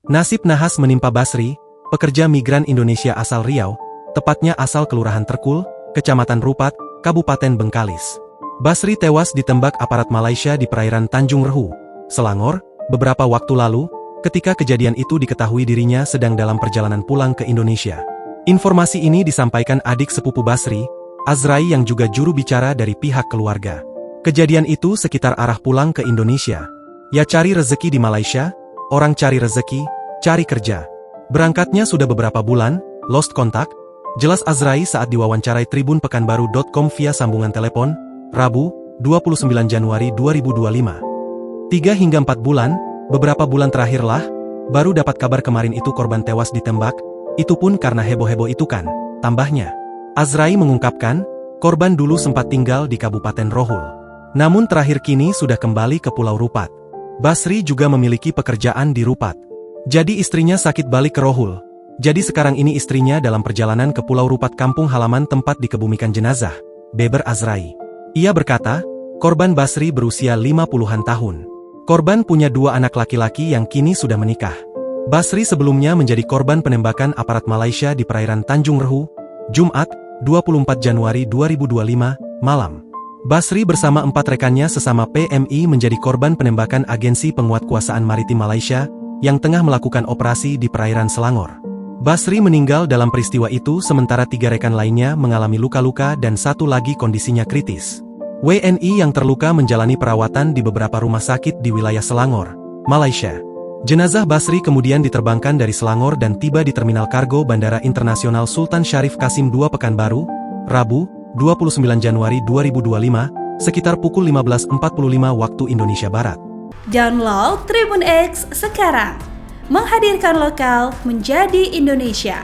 Nasib nahas menimpa Basri, pekerja migran Indonesia asal Riau, tepatnya asal Kelurahan Terkul, Kecamatan Rupat, Kabupaten Bengkalis. Basri tewas ditembak aparat Malaysia di perairan Tanjung Rehu, Selangor, beberapa waktu lalu, ketika kejadian itu diketahui dirinya sedang dalam perjalanan pulang ke Indonesia. Informasi ini disampaikan adik sepupu Basri, Azrai yang juga juru bicara dari pihak keluarga. Kejadian itu sekitar arah pulang ke Indonesia. Ya cari rezeki di Malaysia, orang cari rezeki, cari kerja. Berangkatnya sudah beberapa bulan, lost contact, jelas Azrai saat diwawancarai Tribun Pekanbaru.com via sambungan telepon, Rabu, 29 Januari 2025. 3 hingga 4 bulan, beberapa bulan terakhirlah, baru dapat kabar kemarin itu korban tewas ditembak, itu pun karena heboh-heboh itu kan, tambahnya. Azrai mengungkapkan, korban dulu sempat tinggal di Kabupaten Rohul. Namun terakhir kini sudah kembali ke Pulau Rupat. Basri juga memiliki pekerjaan di Rupat. Jadi istrinya sakit balik ke Rohul. Jadi sekarang ini istrinya dalam perjalanan ke Pulau Rupat kampung halaman tempat dikebumikan jenazah, beber Azrai. Ia berkata, korban Basri berusia 50-an tahun. Korban punya 2 anak laki-laki yang kini sudah menikah. Basri sebelumnya menjadi korban penembakan aparat Malaysia di perairan Tanjung Rehu, Jumat, 24 Januari 2025, malam. Basri bersama 4 rekannya sesama PMI menjadi korban penembakan Agensi Penguatkuasaan Maritim Malaysia yang tengah melakukan operasi di perairan Selangor. Basri meninggal dalam peristiwa itu sementara 3 rekan lainnya mengalami luka-luka dan 1 lagi kondisinya kritis. WNI yang terluka menjalani perawatan di beberapa rumah sakit di wilayah Selangor, Malaysia. Jenazah Basri kemudian diterbangkan dari Selangor dan tiba di Terminal Kargo Bandara Internasional Sultan Syarif Kasim II Pekanbaru, Rabu, 29 Januari 2025, sekitar pukul 15.45 waktu Indonesia Barat. Download Tribun X sekarang, menghadirkan lokal menjadi Indonesia.